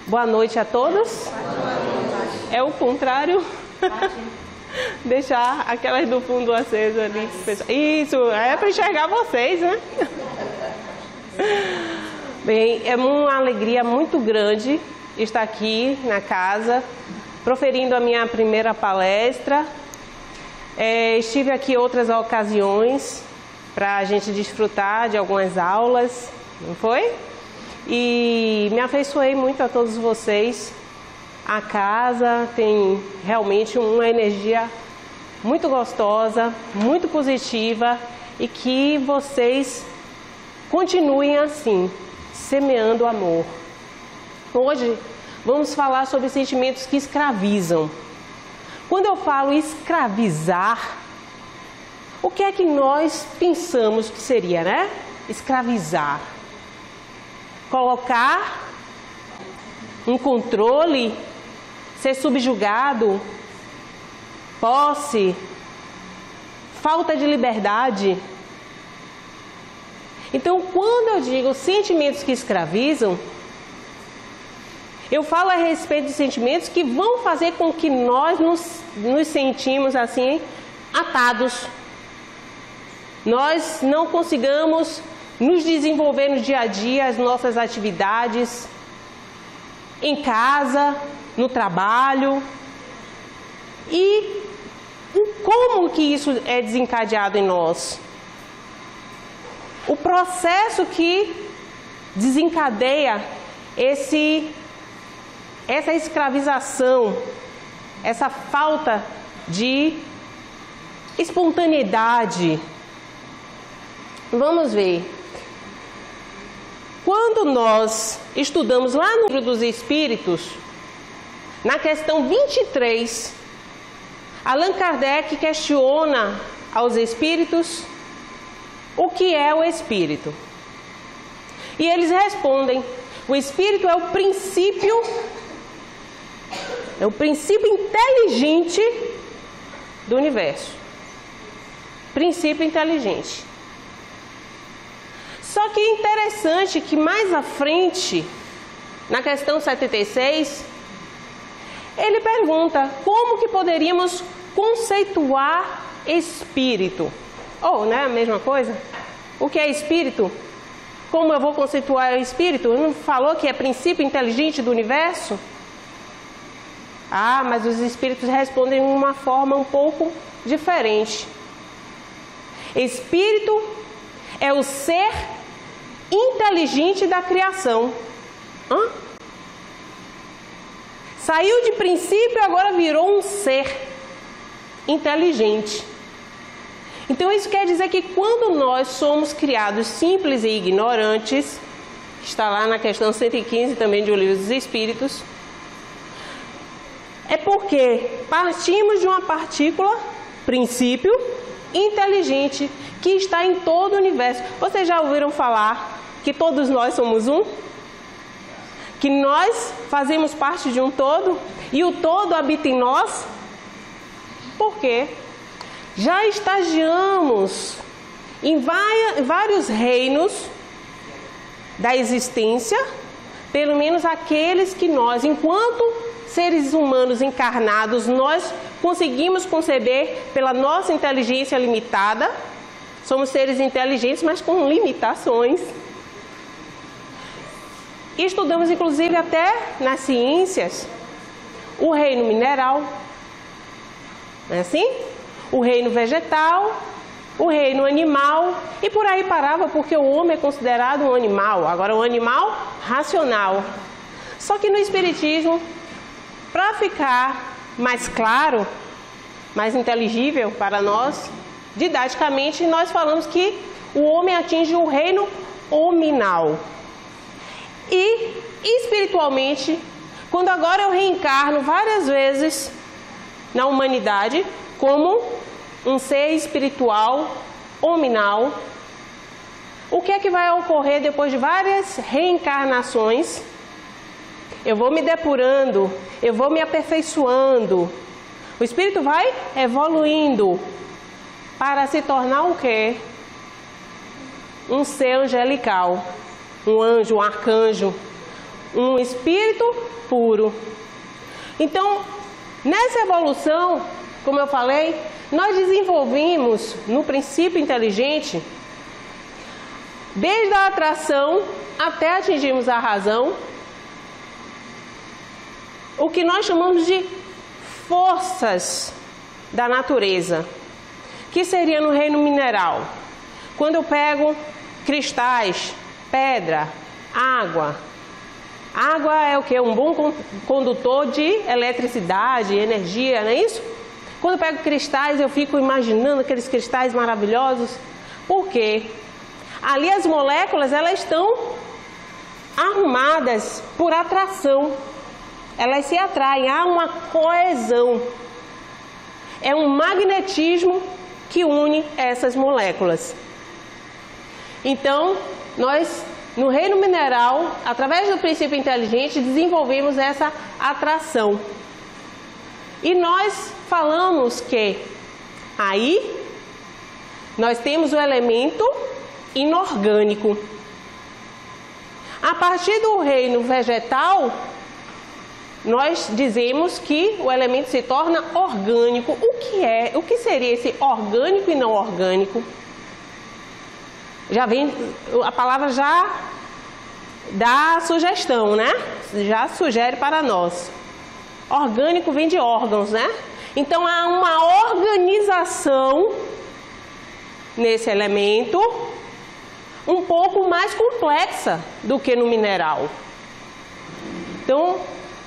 Boa noite a todos. É o contrário. Deixar aquelas do fundo acesas ali. Isso, é para enxergar vocês, né? Bem, é uma alegria muito grande estar aqui na casa, proferindo a minha primeira palestra. Estive aqui em outras ocasiões para a gente desfrutar de algumas aulas, não foi? E me afeiçoei muito a todos vocês. A casa tem realmente uma energia muito gostosa, muito positiva, e que vocês continuem assim, semeando amor. Hoje vamos falar sobre sentimentos que escravizam. Quando eu falo escravizar, o que é que nós pensamos que seria, né? Escravizar. Colocar um controle, ser subjugado, posse, falta de liberdade. Então, quando eu digo sentimentos que escravizam, eu falo a respeito de sentimentos que vão fazer com que nós nos sentimos assim, atados. Nós não consigamos nos desenvolver no dia a dia, as nossas atividades, em casa, no trabalho. E como que isso é desencadeado em nós? O processo que desencadeia essa escravização, essa falta de espontaneidade. Vamos ver. Quando nós estudamos lá no livro dos Espíritos, na questão 23, Allan Kardec questiona aos espíritos o que é o espírito. E eles respondem: o espírito é o princípio inteligente do universo. Princípio inteligente. Só que é interessante que mais à frente, na questão 76, ele pergunta como que poderíamos conceituar espírito. Ou, não é a mesma coisa? O que é espírito? Como eu vou conceituar o espírito? Não falou que é princípio inteligente do universo? Ah, mas os espíritos respondem de uma forma um pouco diferente. Espírito é o ser inteligente da criação. Saiu de princípio e agora virou um ser inteligente. Então isso quer dizer que quando nós somos criados simples e ignorantes, está lá na questão 115 também de O Livro dos Espíritos, é porque partimos de uma partícula, princípio, inteligente, que está em todo o universo. Vocês já ouviram falar que todos nós somos um? Que nós fazemos parte de um todo e o todo habita em nós? Por quê? Já estagiamos em vários reinos da existência, pelo menos aqueles que nós, enquanto seres humanos encarnados, nós conseguimos conceber pela nossa inteligência limitada. Somos seres inteligentes, mas com limitações. E estudamos, inclusive, até nas ciências, o reino mineral, não é assim? O reino vegetal, o reino animal, e por aí parava, porque o homem é considerado um animal, agora um animal racional. Só que no Espiritismo, para ficar mais claro, mais inteligível para nós, didaticamente, nós falamos que o homem atinge o reino hominal. E espiritualmente, quando agora eu reencarno várias vezes na humanidade como um ser espiritual hominal, o que é que vai ocorrer depois de várias reencarnações? Eu vou me depurando, eu vou me aperfeiçoando. O espírito vai evoluindo para se tornar o quê? Um ser angelical, um anjo, um arcanjo, um espírito puro. Então, nessa evolução, como eu falei, nós desenvolvemos no princípio inteligente, desde a atração até atingirmos a razão, o que nós chamamos de forças da natureza, que seria no reino mineral. Quando eu pego cristais, pedra, água. Água é o que? Um bom condutor de eletricidade, energia, não é isso? Quando eu pego cristais, eu fico imaginando aqueles cristais maravilhosos. Por quê? Ali as moléculas, elas estão arrumadas por atração. Elas se atraem, há uma coesão. É um magnetismo que une essas moléculas. Então, nós, no reino mineral, através do princípio inteligente, desenvolvemos essa atração. E nós falamos que aí nós temos o elemento inorgânico. A partir do reino vegetal, nós dizemos que o elemento se torna orgânico. O que seria esse orgânico e não orgânico? Já vem, a palavra já dá sugestão, né? Já sugere para nós. Orgânico vem de órgãos, né? Então há uma organização nesse elemento um pouco mais complexa do que no mineral. Então,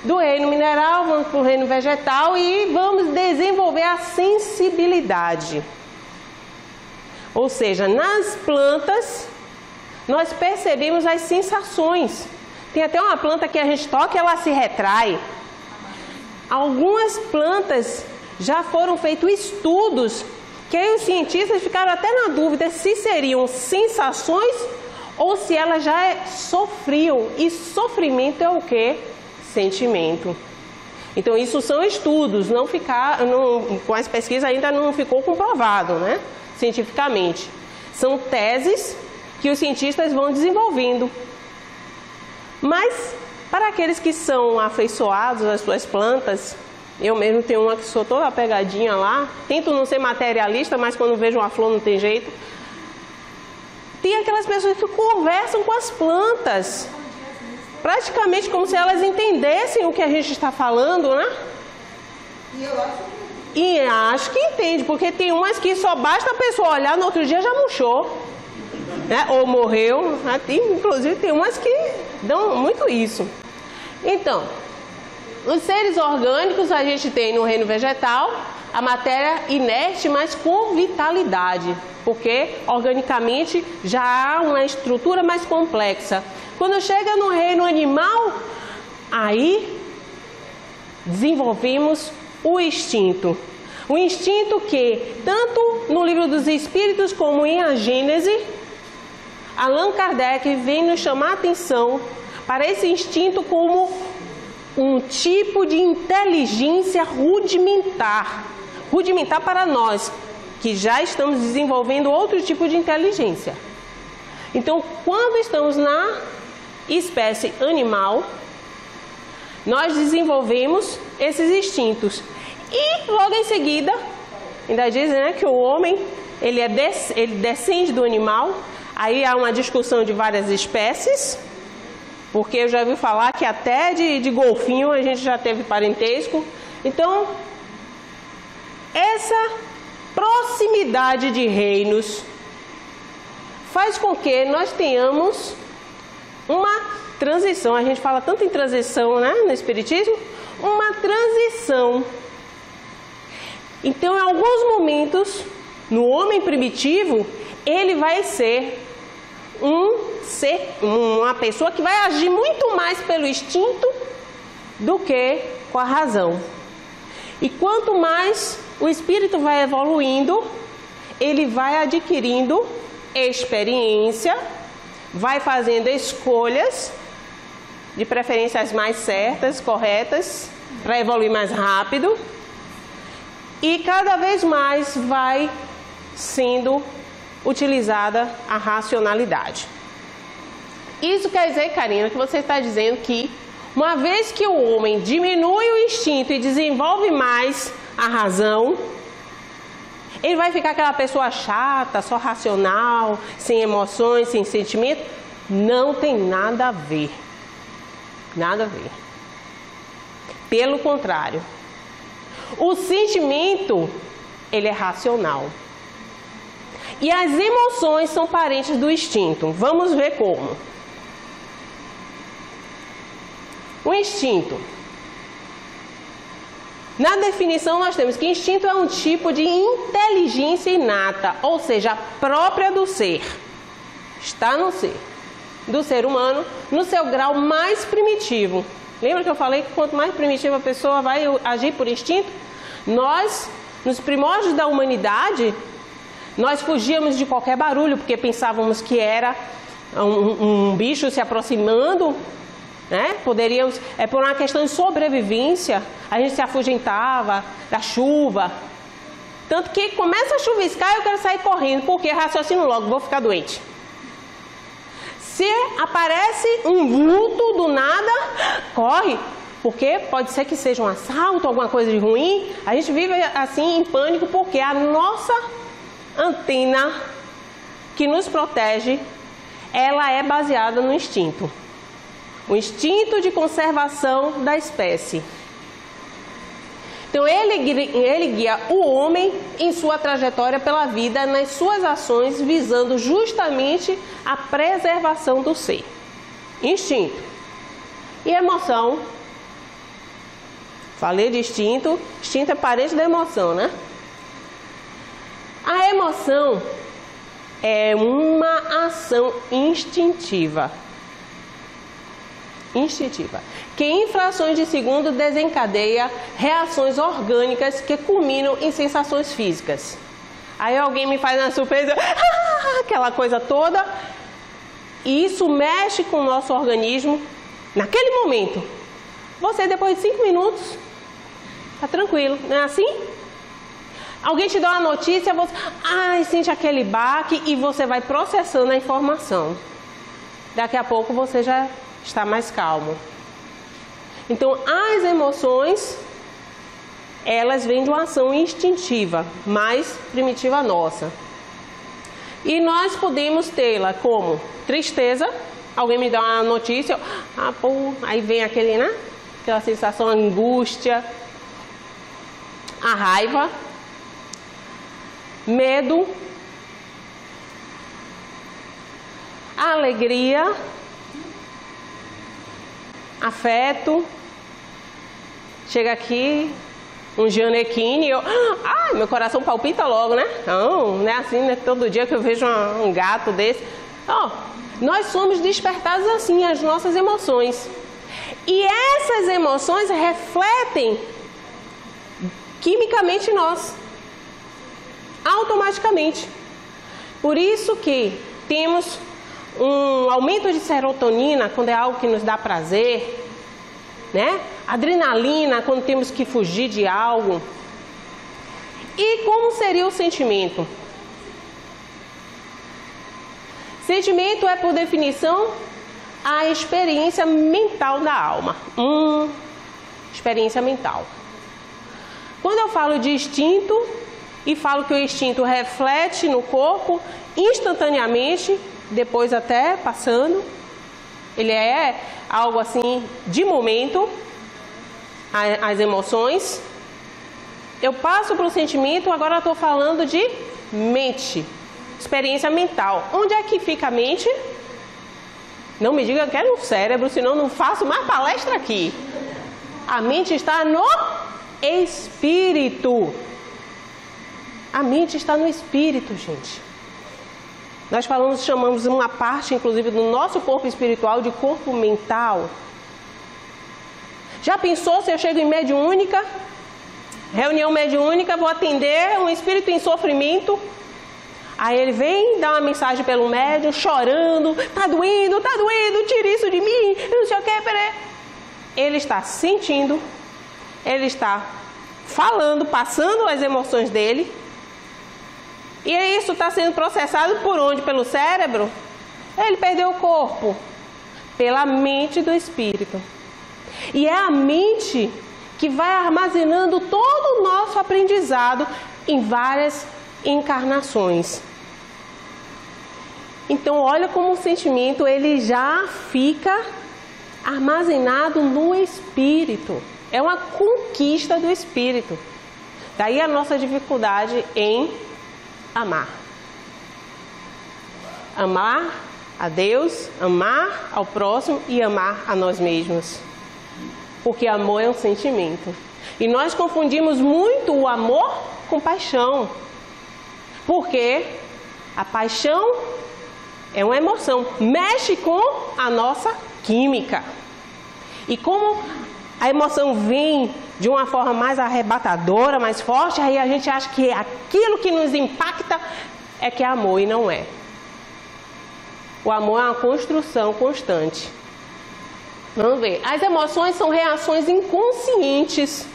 do reino mineral, vamos para o reino vegetal e vamos desenvolver a sensibilidade. Ou seja, nas plantas, nós percebemos as sensações. Tem até uma planta que a gente toca e ela se retrai. Algumas plantas já foram feitos estudos que aí os cientistas ficaram até na dúvida se seriam sensações ou se elas já sofriam. E sofrimento é o quê? Sentimento. Então isso são estudos, com as pesquisas ainda não ficou comprovado, né? Cientificamente. São teses que os cientistas vão desenvolvendo. Mas para aqueles que são afeiçoados às suas plantas, eu mesmo tenho uma que sou toda apegadinha lá, tento não ser materialista, mas quando vejo uma flor não tem jeito. Tem aquelas pessoas que conversam com as plantas, praticamente como se elas entendessem o que a gente está falando, né? E acho que entende, porque tem umas que só basta a pessoa olhar, no outro dia já murchou, né? Ou morreu. Inclusive tem umas que dão muito isso. Então, os seres orgânicos a gente tem no reino vegetal a matéria inerte, mas com vitalidade, porque organicamente já há uma estrutura mais complexa. Quando chega no reino animal, aí desenvolvemos o instinto. O instinto que, tanto no livro dos Espíritos como em A Gênese, Allan Kardec vem nos chamar a atenção para esse instinto como um tipo de inteligência rudimentar. Rudimentar para nós, que já estamos desenvolvendo outro tipo de inteligência. Então, quando estamos na espécie animal, nós desenvolvemos esses instintos. E logo em seguida, ainda dizem, né, que o homem ele descende do animal. Aí há uma discussão de várias espécies, porque eu já ouvi falar que até de golfinho a gente já teve parentesco. Então, essa proximidade de reinos faz com que nós tenhamos uma transição. A gente fala tanto em transição, né, no Espiritismo, uma transição. Então, em alguns momentos, no homem primitivo, ele vai ser uma pessoa que vai agir muito mais pelo instinto do que com a razão. E quanto mais o espírito vai evoluindo, ele vai adquirindo experiência, vai fazendo escolhas, de preferência as mais certas, corretas, para evoluir mais rápido, e cada vez mais vai sendo utilizada a racionalidade. Isso quer dizer, Karina, que você está dizendo que Uma vez que o homem diminui o instinto e desenvolve mais a razão, ele vai ficar aquela pessoa chata, só racional, sem emoções, sem sentimento? Não tem nada a ver. Nada a ver. Pelo contrário, o sentimento, ele é racional. E as emoções são parentes do instinto. Vamos ver como. O instinto. Na definição nós temos que instinto é um tipo de inteligência inata, ou seja, própria do ser. Está no ser. Do ser humano, no seu grau mais primitivo. Lembra que eu falei que quanto mais primitiva a pessoa vai agir por instinto? Nós, nos primórdios da humanidade, nós fugíamos de qualquer barulho, porque pensávamos que era um bicho se aproximando, né? Poderíamos, por uma questão de sobrevivência, a gente se afugentava da chuva. Tanto que começa a chuviscar e eu quero sair correndo, porque raciocino logo, vou ficar doente. Se aparece um vulto do nada, corre, porque pode ser que seja um assalto, alguma coisa de ruim. A gente vive assim em pânico porque a nossa antena que nos protege, ela é baseada no instinto. O instinto de conservação da espécie. Então ele guia o homem em sua trajetória pela vida, nas suas ações, visando justamente a preservação do ser. Instinto. E emoção. Falei de instinto. Instinto é parente da emoção, né? A emoção é uma ação instintiva. Que em frações de segundo desencadeia reações orgânicas que culminam em sensações físicas. Aí alguém me faz uma surpresa, aquela coisa toda, e isso mexe com o nosso organismo naquele momento. Você, depois de 5 minutos, tá tranquilo, não é assim? Alguém te dá uma notícia, você sente aquele baque e você vai processando a informação. Daqui a pouco você já está mais calmo. Então, as emoções, elas vêm de uma ação instintiva, mais primitiva nossa. E nós podemos tê-la como tristeza. Alguém me dá uma notícia, aí vem aquele, né? Aquela sensação, angústia, a raiva, medo, a alegria, afeto. Chega aqui um Gianecchini, meu coração palpita logo, né? Não é assim, né? Todo dia que eu vejo um gato desse. Nós somos despertados assim, as nossas emoções. E essas emoções refletem quimicamente em nós, automaticamente. Por isso que temos um aumento de serotonina quando é algo que nos dá prazer, né? Adrenalina quando temos que fugir de algo. E como seria o sentimento? Sentimento é, por definição, a experiência mental da alma. Experiência mental. Quando eu falo de instinto e falo que o instinto reflete no corpo instantaneamente, depois até passando, ele é algo assim de momento, as emoções. Eu passo para o sentimento, agora eu estou falando de mente, experiência mental. Onde é que fica a mente? Não me diga que é no cérebro, senão não faço mais palestra aqui. A mente está no espírito. A mente está no espírito, gente. Nós chamamos uma parte, inclusive, do nosso corpo espiritual de corpo mental. Já pensou se eu chego em mediúnica, reunião mediúnica, vou atender um espírito em sofrimento, aí ele vem dar uma mensagem pelo médium, chorando, tá doendo, tira isso de mim, não sei o que, peraí. Ele está sentindo, ele está falando, passando as emoções dele. E isso está sendo processado por onde? Pelo cérebro? Ele perdeu o corpo. Pela mente do espírito. E é a mente que vai armazenando todo o nosso aprendizado em várias encarnações. Então, olha como o sentimento ele já fica armazenado no espírito. É uma conquista do espírito. Daí a nossa dificuldade em amar. Amar a Deus, amar ao próximo e amar a nós mesmos. Porque amor é um sentimento. E nós confundimos muito o amor com paixão. Porque a paixão é uma emoção, mexe com a nossa química. E como a emoção vem de uma forma mais arrebatadora, mais forte, aí a gente acha que aquilo que nos impacta é que é amor e não é. O amor é uma construção constante. Vamos ver. As emoções são reações inconscientes,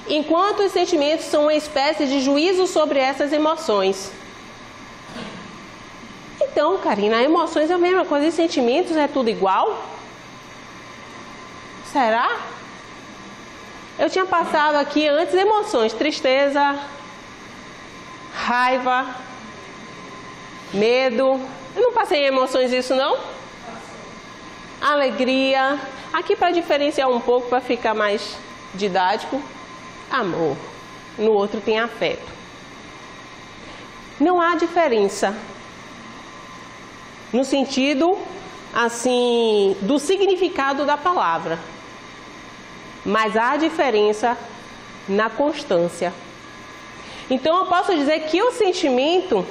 enquanto os sentimentos são uma espécie de juízo sobre essas emoções. Então, Karina, emoções é a mesma coisa e sentimentos é tudo igual? Será? Eu tinha passado aqui antes emoções, tristeza, raiva, medo. Eu não passei em emoções isso não? Alegria. Aqui para diferenciar um pouco, para ficar mais didático, amor. No outro tem afeto. Não há diferença no sentido assim do significado da palavra, mas há diferença na constância. Então eu posso dizer que o sentimento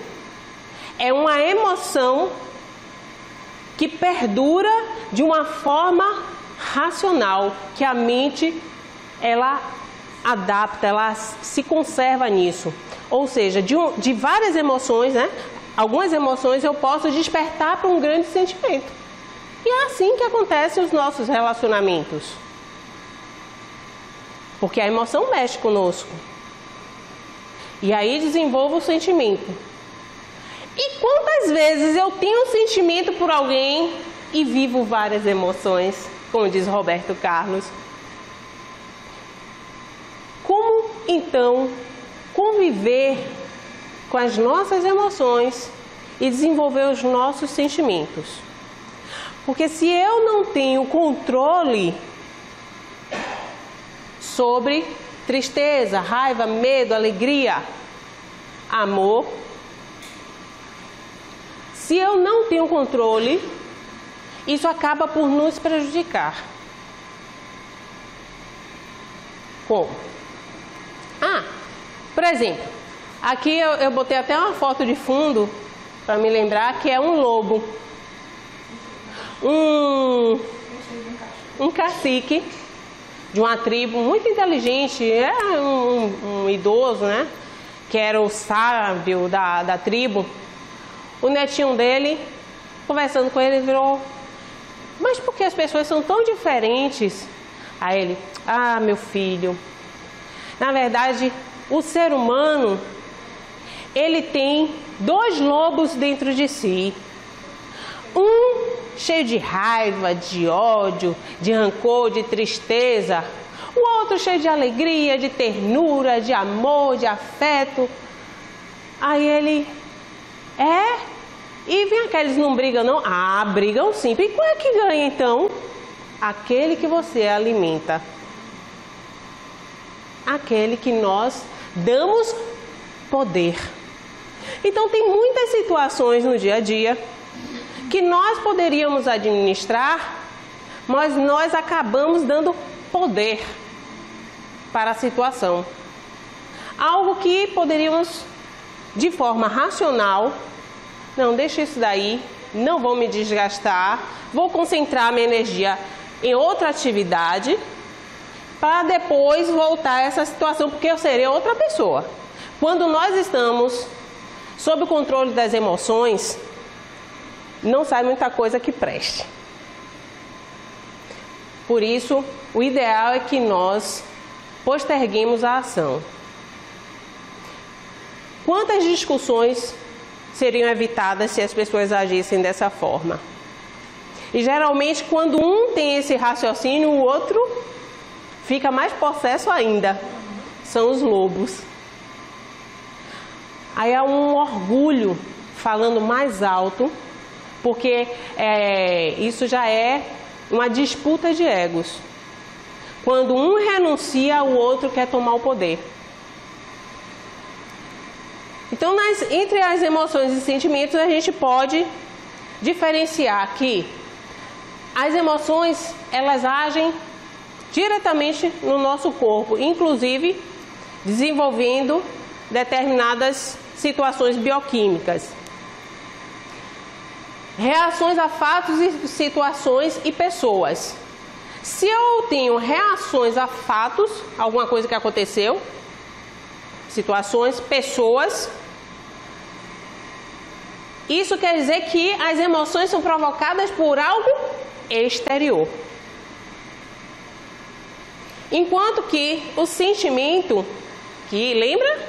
é uma emoção que perdura de uma forma racional, que a mente ela adapta, ela se conserva nisso. Ou seja, de várias emoções, né? Algumas emoções eu posso despertar para um grande sentimento. E é assim que acontecem os nossos relacionamentos. Porque a emoção mexe conosco. E aí desenvolvo o sentimento. E quantas vezes eu tenho um sentimento por alguém e vivo várias emoções, como diz Roberto Carlos. Como então conviver com as nossas emoções e desenvolver os nossos sentimentos? Porque se eu não tenho controle sobre tristeza, raiva, medo, alegria, amor, se eu não tenho controle, isso acaba por nos prejudicar. Como? Por exemplo, aqui eu botei até uma foto de fundo para me lembrar que é um lobo. Um cacique de uma tribo muito inteligente, um idoso, né? Que era o sábio da tribo. O netinho dele, conversando com ele, virou: mas por que as pessoas são tão diferentes? Aí ele: meu filho, na verdade, o ser humano, ele tem dois lobos dentro de si. Um cheio de raiva, de ódio, de rancor, de tristeza. O outro cheio de alegria, de ternura, de amor, de afeto. Aí ele: e vem aqueles não brigam não? Brigam sim. E qual é que ganha então? Aquele que você alimenta. Aquele que nós damos poder. Então tem muitas situações no dia a dia que nós poderíamos administrar, mas nós acabamos dando poder para a situação. Algo que poderíamos, de forma racional, não, deixa isso daí, não vou me desgastar, vou concentrar minha energia em outra atividade, para depois voltar a essa situação, porque eu serei outra pessoa. Quando nós estamos sob o controle das emoções, não sai muita coisa que preste. Por isso, o ideal é que nós posterguemos a ação. Quantas discussões seriam evitadas se as pessoas agissem dessa forma? E geralmente quando um tem esse raciocínio, o outro fica mais possesso ainda. São os lobos. Aí há um orgulho falando mais alto, porque isso já é uma disputa de egos. Quando um renuncia, o outro quer tomar o poder. Então, entre as emoções e sentimentos, a gente pode diferenciar que as emoções, elas agem diretamente no nosso corpo, inclusive desenvolvendo determinadas situações bioquímicas. Reações a fatos e situações e pessoas. Se eu tenho reações a fatos, alguma coisa que aconteceu, situações, pessoas, isso quer dizer que as emoções são provocadas por algo exterior. Enquanto que o sentimento, que lembra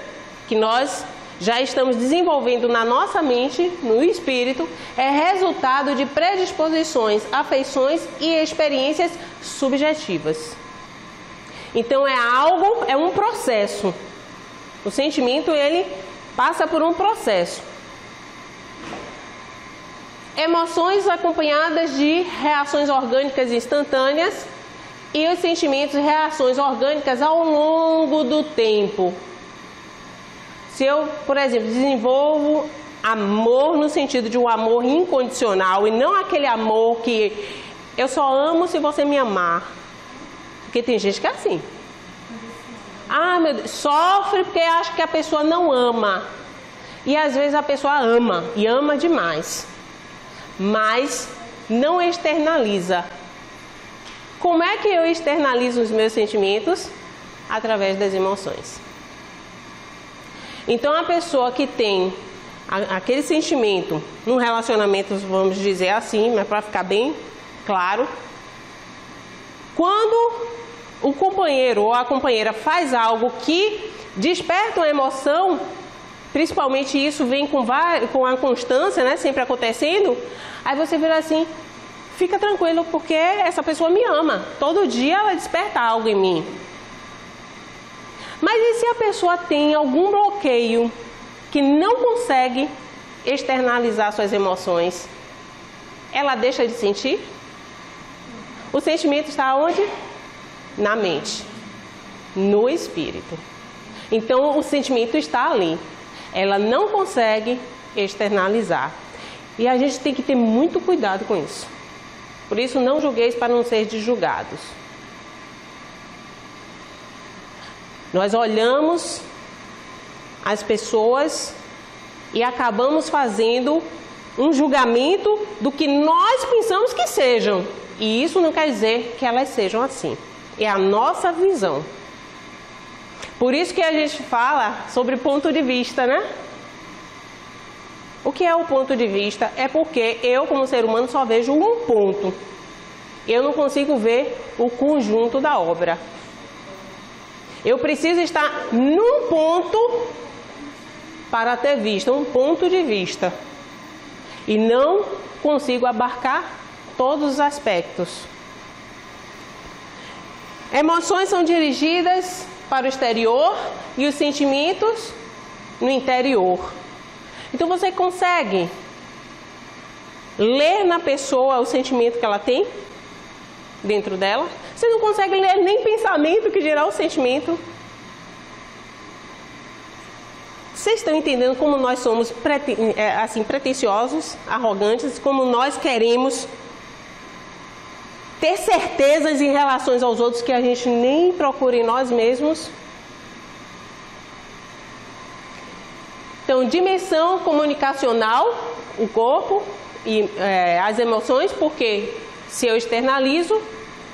que nós já estamos desenvolvendo na nossa mente, no espírito, é resultado de predisposições, afeições e experiências subjetivas. Então é um processo. O sentimento, ele passa por um processo. Emoções acompanhadas de reações orgânicas instantâneas e os sentimentos e reações orgânicas ao longo do tempo. Se eu, por exemplo, desenvolvo amor no sentido de um amor incondicional e não aquele amor que eu só amo se você me amar. Porque tem gente que é assim. Ah, meu Deus, sofre porque acha que a pessoa não ama. E às vezes a pessoa ama, e ama demais. Mas não externaliza. Como é que eu externalizo os meus sentimentos? Através das emoções. Então, a pessoa que tem aquele sentimento num relacionamento, vamos dizer assim, mas para ficar bem claro, quando o companheiro ou a companheira faz algo que desperta uma emoção, principalmente isso vem com a constância, né, sempre acontecendo, aí você vira assim, fica tranquilo porque essa pessoa me ama, todo dia ela desperta algo em mim. Mas e se a pessoa tem algum bloqueio que não consegue externalizar suas emoções? Ela deixa de sentir? O sentimento está onde? Na mente, no espírito. Então o sentimento está ali. Ela não consegue externalizar. E a gente tem que ter muito cuidado com isso. Por isso não julgueis para não ser julgados. Nós olhamos as pessoas e acabamos fazendo um julgamento do que nós pensamos que sejam. E isso não quer dizer que elas sejam assim. É a nossa visão. Por isso que a gente fala sobre ponto de vista, né? O que é o ponto de vista? É porque eu, como ser humano, só vejo um ponto. Eu não consigo ver o conjunto da obra. Eu preciso estar num ponto para ter vista, um ponto de vista. E não consigo abarcar todos os aspectos. Emoções são dirigidas para o exterior e os sentimentos no interior. Então você consegue ler na pessoa o sentimento que ela tem dentro dela. Você não consegue ler nem pensamento, que dirá o sentimento. Vocês estão entendendo como nós somos pretensiosos, arrogantes, como nós queremos ter certezas em relação aos outros que a gente nem procura em nós mesmos? Então, dimensão comunicacional, o corpo e as emoções, porque se eu externalizo,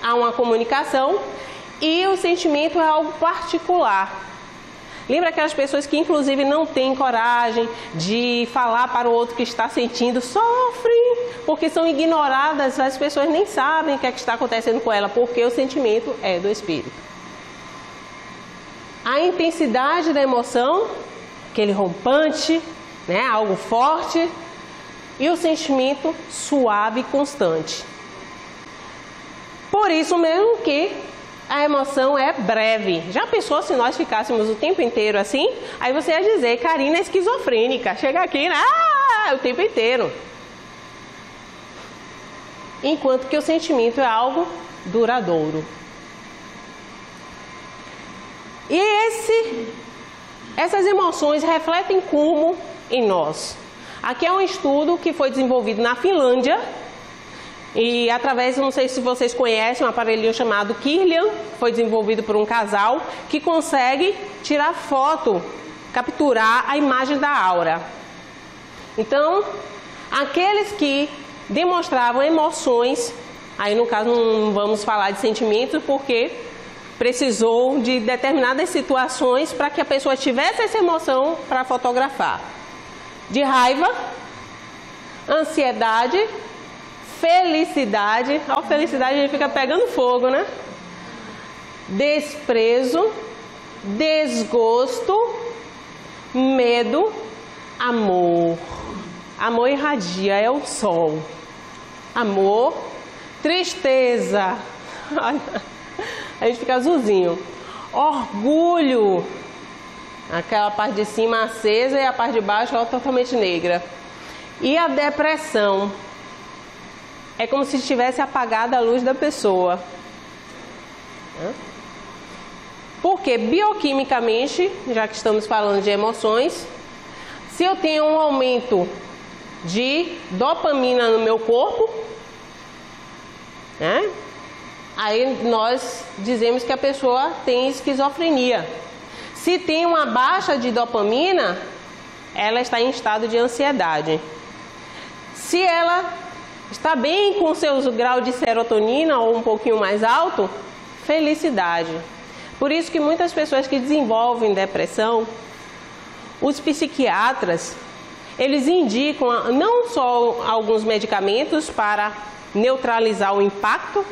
há uma comunicação, e o sentimento é algo particular. Lembra aquelas pessoas que inclusive não têm coragem de falar para o outro que está sentindo, sofrem, porque são ignoradas, as pessoas nem sabem o que é que está acontecendo com ela, porque o sentimento é do espírito. A intensidade da emoção, aquele rompante, né, algo forte, e o sentimento suave e constante. Por isso mesmo que a emoção é breve. Já pensou se nós ficássemos o tempo inteiro assim? Aí você ia dizer, Karina é esquizofrênica. Chega aqui, o tempo inteiro. Enquanto que o sentimento é algo duradouro. E essas emoções refletem como em nós. Aqui é um estudo que foi desenvolvido na Finlândia. E através, não sei se vocês conhecem, um aparelhinho chamado Kirlian, foi desenvolvido por um casal que consegue tirar foto, capturar a imagem da aura. Então, aqueles que demonstravam emoções, aí no caso não vamos falar de sentimentos, porque precisou de determinadas situações para que a pessoa tivesse essa emoção para fotografar. De raiva, ansiedade, felicidade, a felicidade a gente fica pegando fogo, né? Desprezo, desgosto, medo, amor. Amor irradia, é o sol. Amor, tristeza, a gente fica azulzinho. Orgulho, aquela parte de cima acesa e a parte de baixo totalmente negra. E a depressão, é como se tivesse apagado a luz da pessoa. Porque bioquimicamente, já que estamos falando de emoções, se eu tenho um aumento de dopamina no meu corpo, aí nós dizemos que a pessoa tem esquizofrenia. Se tem uma baixa de dopamina, ela está em estado de ansiedade. Se ela está bem com seus graus de serotonina ou um pouquinho mais alto, felicidade. Por isso que muitas pessoas que desenvolvem depressão, os psiquiatras, eles indicam não só alguns medicamentos para neutralizar o impacto,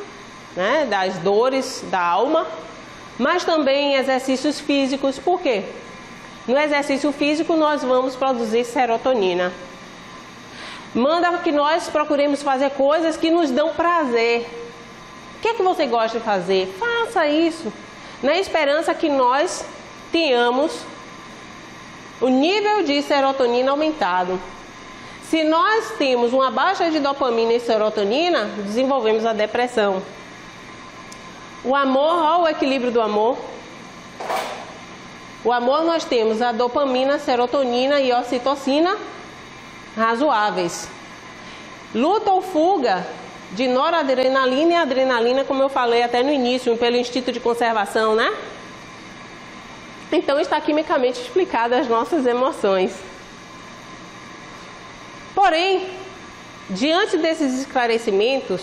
das dores da alma, mas também exercícios físicos. Por quê? No exercício físico nós vamos produzir serotonina. Manda que nós procuremos fazer coisas que nos dão prazer. O que é que você gosta de fazer? Faça isso, na esperança que nós tenhamos o nível de serotonina aumentado. Se nós temos uma baixa de dopamina e serotonina, desenvolvemos a depressão. O amor, olha o equilíbrio do amor. O amor nós temos a dopamina, serotonina e ocitocina razoáveis. Luta ou fuga de noradrenalina e adrenalina, como eu falei até no início, pelo instinto de conservação, né? Então está quimicamente explicado as nossas emoções. Porém, diante desses esclarecimentos,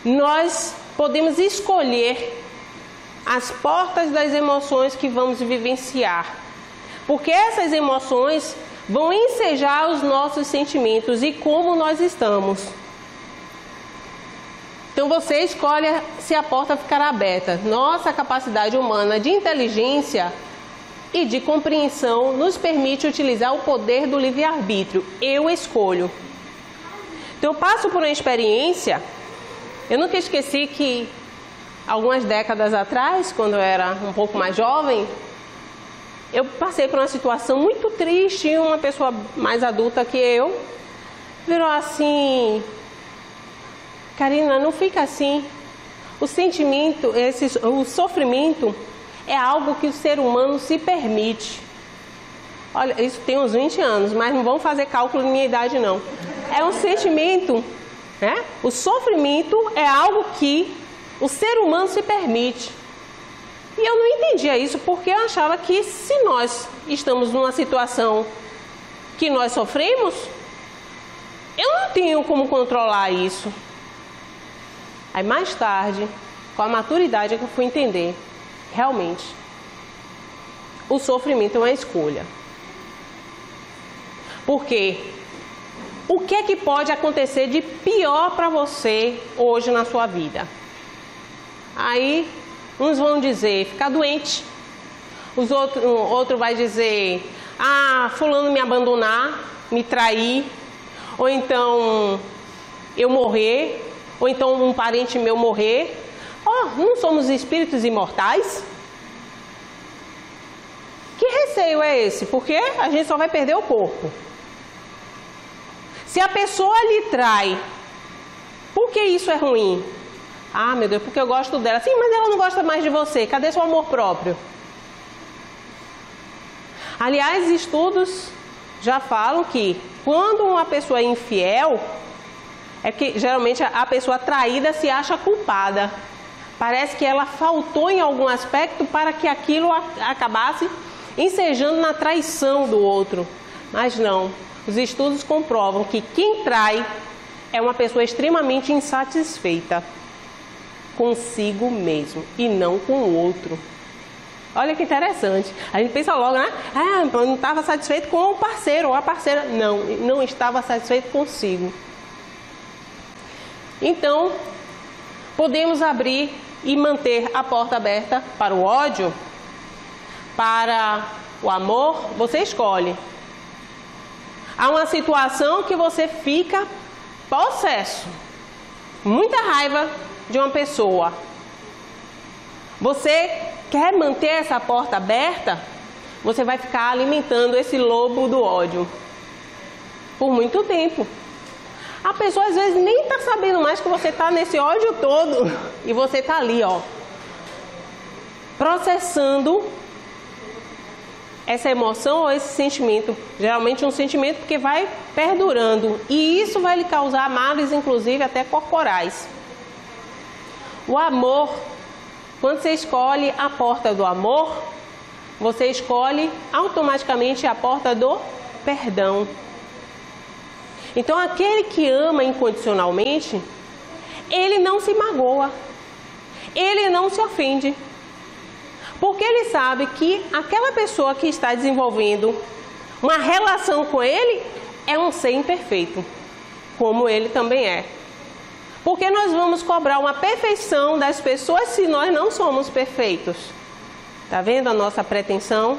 nós podemos escolher as portas das emoções que vamos vivenciar, porque essas emoções vão ensejar os nossos sentimentos e como nós estamos. Então você escolhe se a porta ficar aberta. Nossa capacidade humana de inteligência e de compreensão nos permite utilizar o poder do livre-arbítrio. Eu escolho. Então eu passo por uma experiência. Eu nunca esqueci que algumas décadas atrás, quando eu era um pouco mais jovem, eu passei por uma situação muito triste. Uma pessoa mais adulta que eu virou assim: Karina, não fica assim. O sentimento, o sofrimento é algo que o ser humano se permite. Olha, isso tem uns 20 anos, mas não vamos fazer cálculo de minha idade não. É um sentimento, né? O sofrimento é algo que o ser humano se permite. E eu não entendia isso porque eu achava que se nós estamos numa situação que nós sofremos, eu não tenho como controlar isso. Aí mais tarde, com a maturidade, é que eu fui entender, realmente, o sofrimento é uma escolha. Porque o que é que pode acontecer de pior para você hoje na sua vida? Aí uns vão dizer, ficar doente. Outro vai dizer, fulano me abandonar, me trair, ou então eu morrer, ou então um parente meu morrer. Não somos espíritos imortais? Que receio é esse? Porque a gente só vai perder o corpo. Se a pessoa lhe trai, por que isso é ruim? Meu Deus, porque eu gosto dela. Sim, mas ela não gosta mais de você. Cadê seu amor próprio? Aliás, estudos já falam que quando uma pessoa é infiel, é que geralmente a pessoa traída se acha culpada. Parece que ela faltou em algum aspecto para que aquilo acabasse ensejando na traição do outro. Mas não, os estudos comprovam que quem trai é uma pessoa extremamente insatisfeita consigo mesmo e não com o outro. Olha que interessante. A gente pensa logo, né? Não estava satisfeito com o parceiro ou a parceira. Não estava satisfeito consigo. Então, podemos abrir e manter a porta aberta para o ódio, para o amor, você escolhe. Há uma situação que você fica possesso, muita raiva de uma pessoa. Você quer manter essa porta aberta? Você vai ficar alimentando esse lobo do ódio por muito tempo. A pessoa às vezes nem está sabendo mais que você está nesse ódio todo e você está ali, processando essa emoção ou esse sentimento. Geralmente um sentimento porque vai perdurando e isso vai lhe causar males, inclusive até corporais. O amor, quando você escolhe a porta do amor, você escolhe automaticamente a porta do perdão. Então, aquele que ama incondicionalmente, ele não se magoa, ele não se ofende, porque ele sabe que aquela pessoa que está desenvolvendo uma relação com ele é um ser imperfeito, como ele também é. Porque nós vamos cobrar uma perfeição das pessoas se nós não somos perfeitos. Está vendo a nossa pretensão?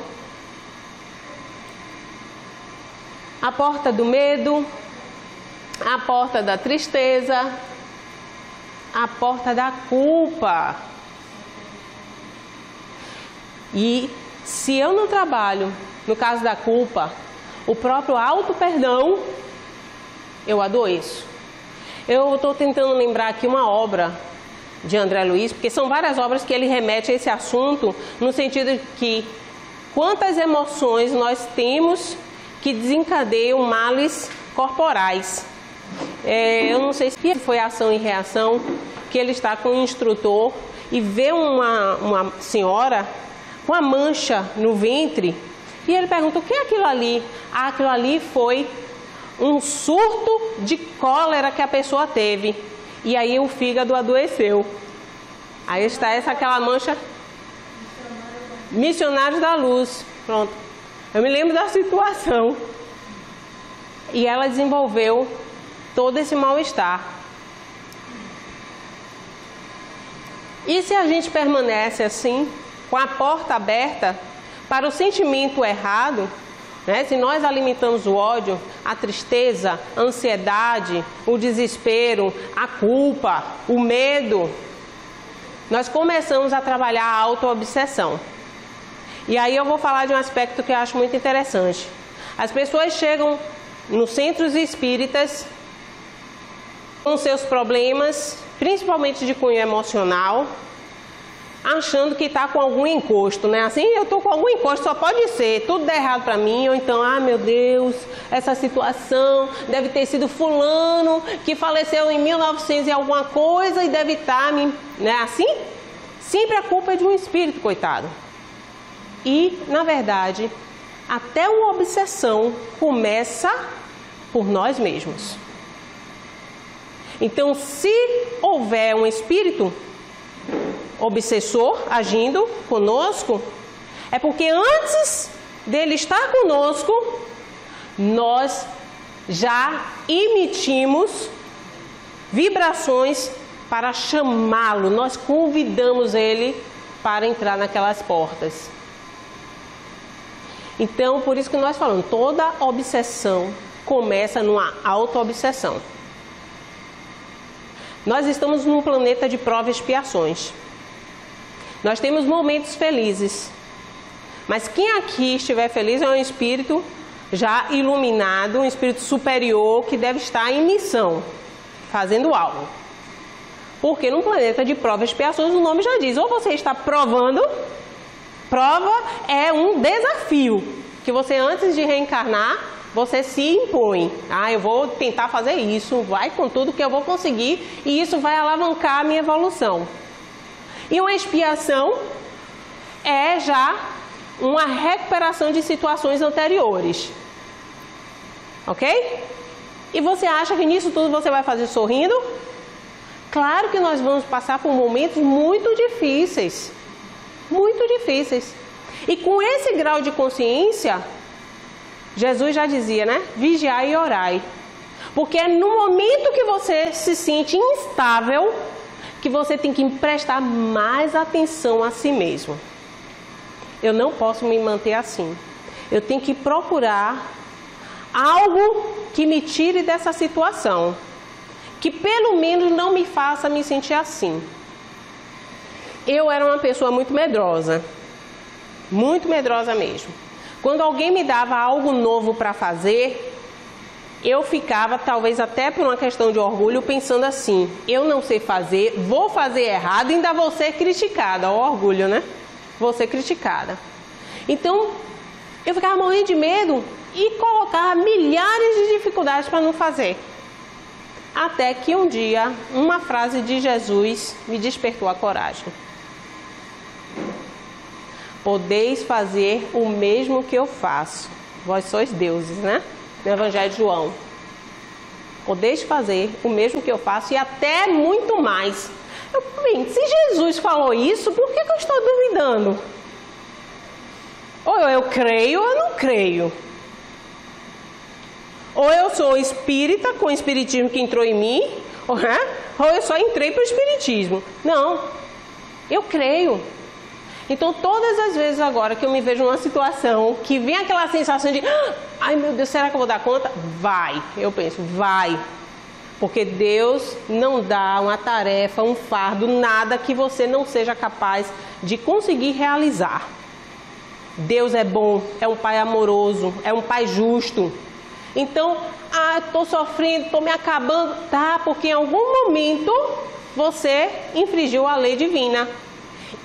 A porta do medo, a porta da tristeza, a porta da culpa. E se eu não trabalho, no caso da culpa, o próprio auto-perdão, eu adoeço. Eu estou tentando lembrar aqui uma obra de André Luiz, porque são várias obras que ele remete a esse assunto, no sentido de que quantas emoções nós temos que desencadeiam males corporais. Eu não sei se foi ação e reação, que ele está com um instrutor e vê uma senhora com uma mancha no ventre e ele pergunta: o que é aquilo ali? Aquilo ali foi um surto de cólera que a pessoa teve e aí o fígado adoeceu. Aí está aquela mancha. Missionários da Luz. Pronto. Eu me lembro da situação. E ela desenvolveu todo esse mal-estar. E se a gente permanece assim, com a porta aberta para o sentimento errado, né? Se nós alimentamos o ódio, a tristeza, a ansiedade, o desespero, a culpa, o medo, nós começamos a trabalhar a auto-obsessão. E aí eu vou falar de um aspecto que eu acho muito interessante. As pessoas chegam nos centros espíritas com seus problemas, principalmente de cunho emocional, achando que está com algum encosto, né? Assim, eu estou com algum encosto, só pode ser, tudo dá errado para mim, ou então, meu Deus, essa situação deve ter sido fulano que faleceu em 1900 e alguma coisa e deve estar, né? Assim, sempre a culpa é de um espírito, coitado. E, na verdade, até uma obsessão começa por nós mesmos. Então, se houver um espírito obsessor agindo conosco, é porque antes dele estar conosco, nós já emitimos vibrações para chamá-lo, nós convidamos ele para entrar naquelas portas. Então, por isso que nós falamos, toda obsessão começa numa auto-obsessão. Nós estamos num planeta de provas e expiações. Nós temos momentos felizes. Mas quem aqui estiver feliz é um espírito já iluminado, um espírito superior que deve estar em missão, fazendo algo. Porque num planeta de provas e expiações, o nome já diz, ou você está provando, prova é um desafio, que você antes de reencarnar, você se impõe. Eu vou tentar fazer isso, vai com tudo que eu vou conseguir, e isso vai alavancar a minha evolução. E uma expiação é já uma recuperação de situações anteriores. Ok? E você acha que nisso tudo você vai fazer sorrindo? Claro que nós vamos passar por momentos muito difíceis. Muito difíceis. E com esse grau de consciência, Jesus já dizia, né? Vigiai e orai. Porque é no momento que você se sente instável que você tem que prestar mais atenção a si mesmo. Eu não posso me manter assim. Eu tenho que procurar algo que me tire dessa situação. Que pelo menos não me faça me sentir assim. Eu era uma pessoa muito medrosa. Muito medrosa mesmo. Quando alguém me dava algo novo para fazer, eu ficava, talvez até por uma questão de orgulho, pensando assim, eu não sei fazer, vou fazer errado e ainda vou ser criticada. O orgulho, né? Vou ser criticada. Então, eu ficava morrendo de medo e colocava milhares de dificuldades para não fazer. Até que um dia, uma frase de Jesus me despertou a coragem. Podeis fazer o mesmo que eu faço. Vós sois deuses, né? No Evangelho de João. Podeis fazer o mesmo que eu faço e até muito mais. Se Jesus falou isso, por que eu estou duvidando? Ou eu creio ou eu não creio. Ou eu sou espírita, com o espiritismo que entrou em mim, ou eu só entrei para o espiritismo. Não, eu creio. Então, todas as vezes agora que eu me vejo numa situação que vem aquela sensação de ai meu Deus, será que eu vou dar conta? Vai, eu penso, vai. Porque Deus não dá uma tarefa, um fardo, nada que você não seja capaz de conseguir realizar. Deus é bom, é um Pai amoroso, é um Pai justo. Então, estou sofrendo, estou me acabando, tá? Porque em algum momento você infringiu a lei divina.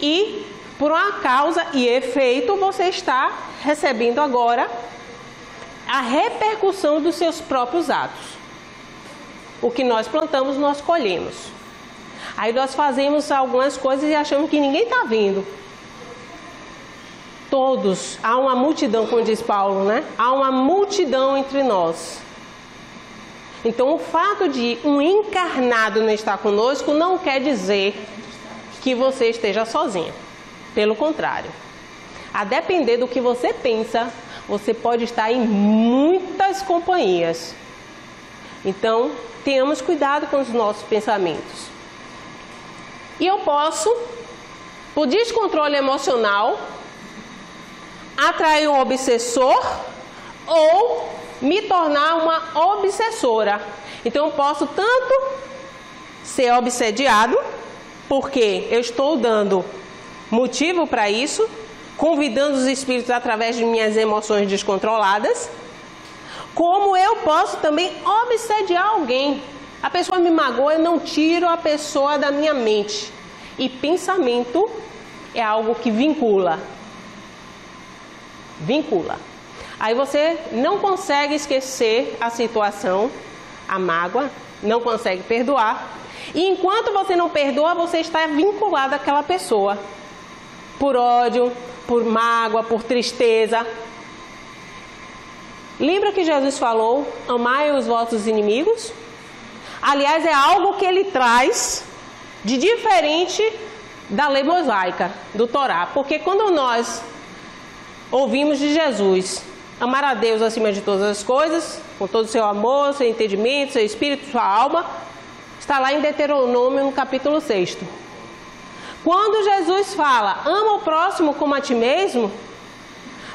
E por uma causa e efeito, você está recebendo agora a repercussão dos seus próprios atos. O que nós plantamos, nós colhemos. Aí nós fazemos algumas coisas e achamos que ninguém está vendo. Todos, há uma multidão, como diz Paulo, né? Há uma multidão entre nós. Então, o fato de um encarnado não estar conosco não quer dizer que você esteja sozinho. Pelo contrário, a depender do que você pensa, você pode estar em muitas companhias. Então, tenhamos cuidado com os nossos pensamentos. E eu posso, por descontrole emocional, atrair um obsessor ou me tornar uma obsessora. Então, eu posso tanto ser obsediado, porque eu estou dando motivo para isso, convidando os espíritos através de minhas emoções descontroladas, como eu posso também obsediar alguém. A pessoa me magoa, eu não tiro a pessoa da minha mente. E pensamento é algo que vincula. Vincula. Aí você não consegue esquecer a situação, a mágoa, não consegue perdoar. E enquanto você não perdoa, você está vinculado àquela pessoa. Por ódio, por mágoa, por tristeza. Lembra que Jesus falou, amai os vossos inimigos? Aliás, é algo que ele traz de diferente da lei mosaica, do Torá. Porque quando nós ouvimos de Jesus, amar a Deus acima de todas as coisas, com todo o seu amor, seu entendimento, seu espírito, sua alma, está lá em Deuteronômio, no capítulo 6. Quando Jesus fala, ama o próximo como a ti mesmo,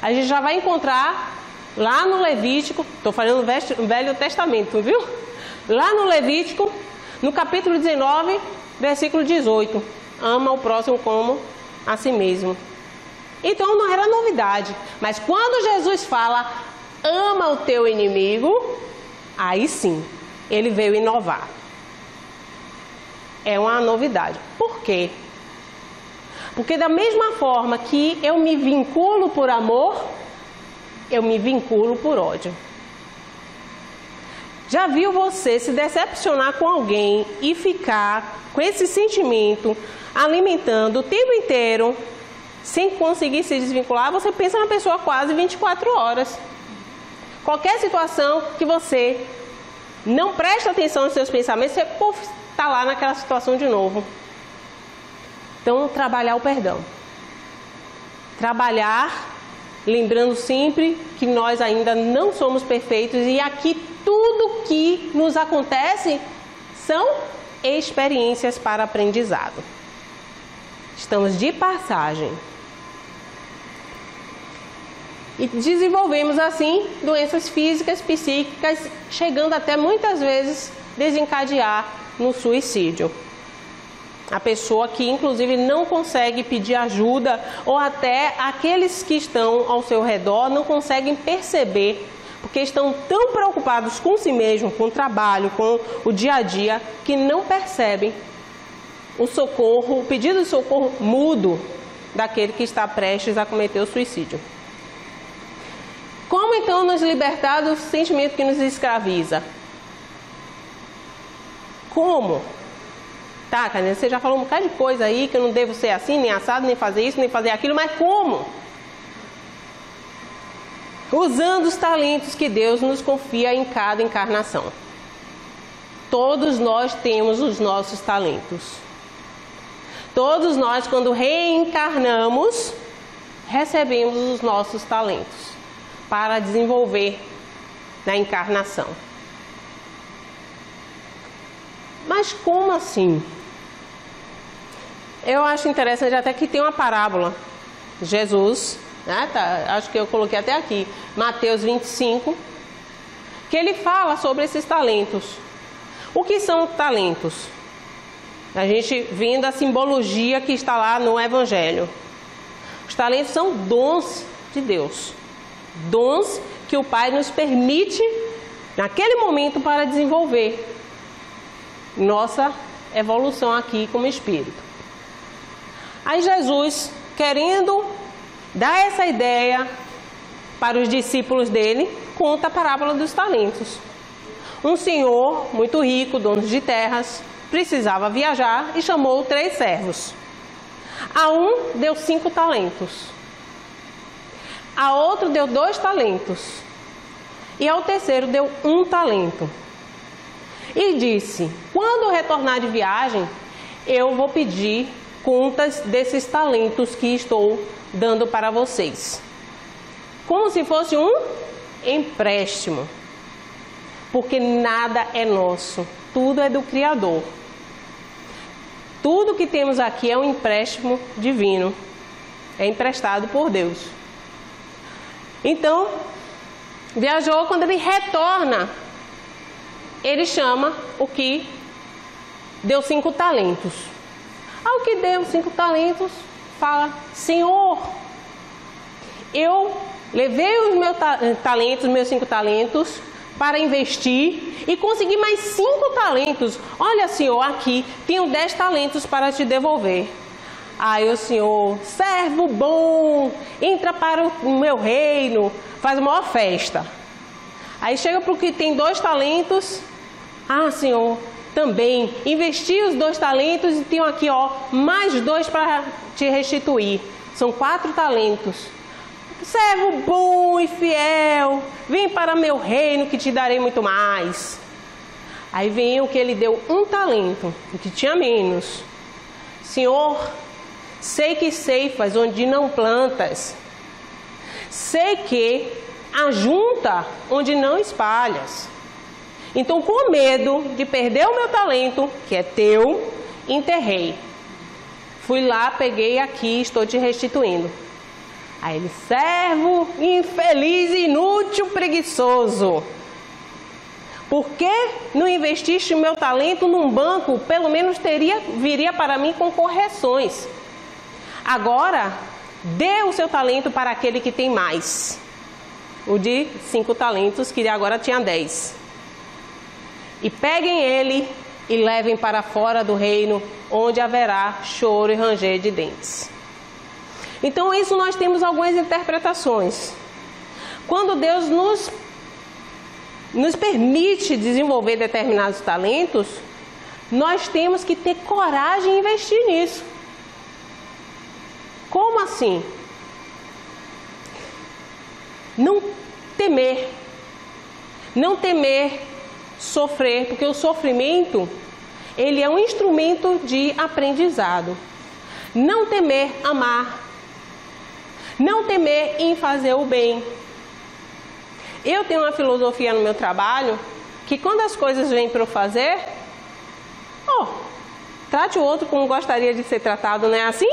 a gente já vai encontrar lá no Levítico, estou falando no Velho Testamento, viu? Lá no Levítico, No capítulo 19, versículo 18. Ama o próximo como a si mesmo. Então não era novidade. Mas quando Jesus fala, ama o teu inimigo, aí sim, ele veio inovar. É uma novidade. Por quê? Porque da mesma forma que eu me vinculo por amor, eu me vinculo por ódio. Já viu você se decepcionar com alguém e ficar com esse sentimento alimentando o tempo inteiro, sem conseguir se desvincular? Você pensa na pessoa quase 24 horas. Qualquer situação que você não presta atenção nos seus pensamentos, você está lá naquela situação de novo. Então, trabalhar o perdão. Trabalhar, lembrando sempre que nós ainda não somos perfeitos e aqui tudo que nos acontece são experiências para aprendizado. Estamos de passagem. E desenvolvemos assim doenças físicas, psíquicas, chegando até muitas vezes desencadear no suicídio. A pessoa que inclusive não consegue pedir ajuda ou até aqueles que estão ao seu redor não conseguem perceber, porque estão tão preocupados com si mesmos, com o trabalho, com o dia a dia, que não percebem o socorro, o pedido de socorro mudo daquele que está prestes a cometer o suicídio. Como então nos libertar do sentimento que nos escraviza? Como? Tá, Karina, você já falou um bocado de coisa aí, que eu não devo ser assim, nem assado, nem fazer isso, nem fazer aquilo, mas como? Usando os talentos que Deus nos confia em cada encarnação. Todos nós temos os nossos talentos. Todos nós, quando reencarnamos, recebemos os nossos talentos para desenvolver na encarnação. Mas como assim? Eu acho interessante até que tem uma parábola. Jesus, né, acho que eu coloquei até aqui, Mateus 25, que ele fala sobre esses talentos. O que são talentos? A gente vendo a simbologia que está lá no Evangelho. Os talentos são dons de Deus. Dons que o Pai nos permite, naquele momento, para desenvolver nossa evolução aqui como espírito. Aí Jesus, querendo dar essa ideia para os discípulos dele, conta a parábola dos talentos. Um senhor muito rico, dono de terras, precisava viajar e chamou 3 servos. A um deu 5 talentos. A outro deu 2 talentos. E ao terceiro deu 1 talento. E disse: quando retornar de viagem, eu vou pedir contas desses talentos que estou dando para vocês. Como se fosse um empréstimo. Porque nada é nosso, tudo é do Criador. Tudo que temos aqui é um empréstimo divino. É emprestado por Deus. Então, viajou, quando ele retorna, ele chama o que deu 5 talentos. Ao que deu 5 talentos, fala: Senhor, eu levei os meus talentos, meus 5 talentos, para investir e consegui mais 5 talentos. Olha, Senhor, aqui tenho 10 talentos para te devolver. Aí o Senhor: servo bom, entra para o meu reino, faz uma maior festa. Aí chega para o que tem 2 talentos. Ah, Senhor, também investi os 2 talentos e tenho aqui, mais 2 para te restituir. São 4 talentos. Servo bom e fiel, vem para meu reino que te darei muito mais. Aí vem o que ele deu 1 talento, o que tinha menos. Senhor, sei que ceifas onde não plantas. Sei que ajunta onde não espalhas. Então, com medo de perder o meu talento, que é teu, enterrei. Fui lá, peguei aqui, estou te restituindo. Aí ele: servo infeliz, inútil, preguiçoso. Por que não investiste o meu talento num banco? Pelo menos viria para mim com correções. Agora, dê o seu talento para aquele que tem mais. O de 5 talentos, que agora tinha 10. E peguem ele e levem para fora do reino, onde haverá choro e ranger de dentes. Então, isso nós temos algumas interpretações. Quando Deus nos permite desenvolver determinados talentos, nós temos que ter coragem de investir nisso. Como assim? Não temer sofrer, porque o sofrimento, ele é um instrumento de aprendizado. Não temer amar, não temer em fazer o bem. Eu tenho uma filosofia no meu trabalho, que quando as coisas vêm para eu fazer, trate o outro como gostaria de ser tratado, não é assim?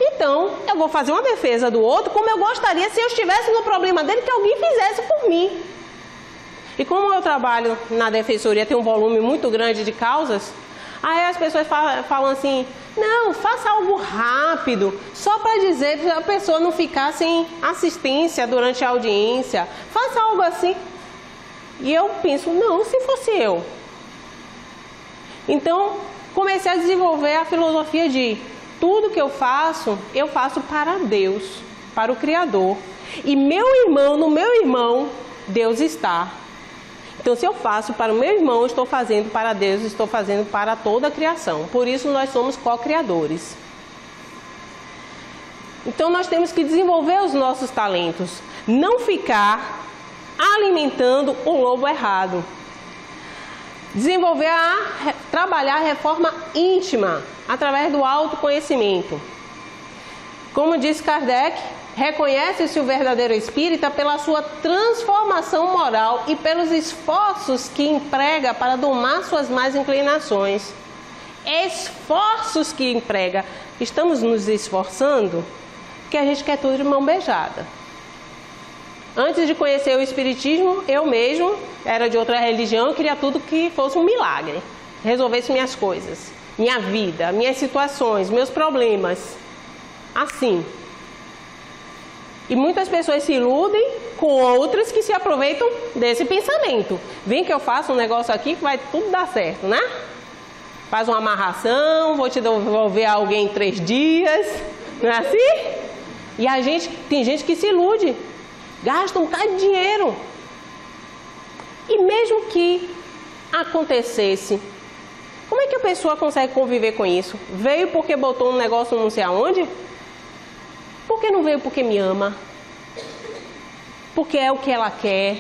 Então, eu vou fazer uma defesa do outro como eu gostaria, se eu estivesse no problema dele, que alguém fizesse por mim. E como eu trabalho na defensoria, tem um volume muito grande de causas, aí as pessoas falam assim, não, faça algo rápido, só para dizer que a pessoa não ficar sem assistência durante a audiência, faça algo assim. E eu penso, não, se fosse eu. Então, comecei a desenvolver a filosofia de tudo que eu faço para Deus, para o Criador. E no meu irmão, Deus está. Então, se eu faço para o meu irmão, eu estou fazendo para Deus, estou fazendo para toda a criação. Por isso, nós somos co-criadores. Então, nós temos que desenvolver os nossos talentos. Não ficar alimentando o lobo errado. Trabalhar a reforma íntima, através do autoconhecimento. Como diz Kardec, reconhece-se o verdadeiro espírita pela sua transformação moral e pelos esforços que emprega para domar suas más inclinações. Esforços que emprega. Estamos nos esforçando porque a gente quer tudo de mão beijada. Antes de conhecer o espiritismo, eu mesmo era de outra religião e queria tudo que fosse um milagre. Resolvesse minhas coisas, minha vida, minhas situações, meus problemas. Assim. E muitas pessoas se iludem com outras que se aproveitam desse pensamento. Vem que eu faço um negócio aqui que vai tudo dar certo, né? Faz uma amarração, vou te devolver a alguém em 3 dias. Não é assim? E tem gente que se ilude. Gasta um bocado de dinheiro. E mesmo que acontecesse, como é que a pessoa consegue conviver com isso? Veio porque botou um negócio não sei aonde? Por que não veio porque me ama? Porque é o que ela quer.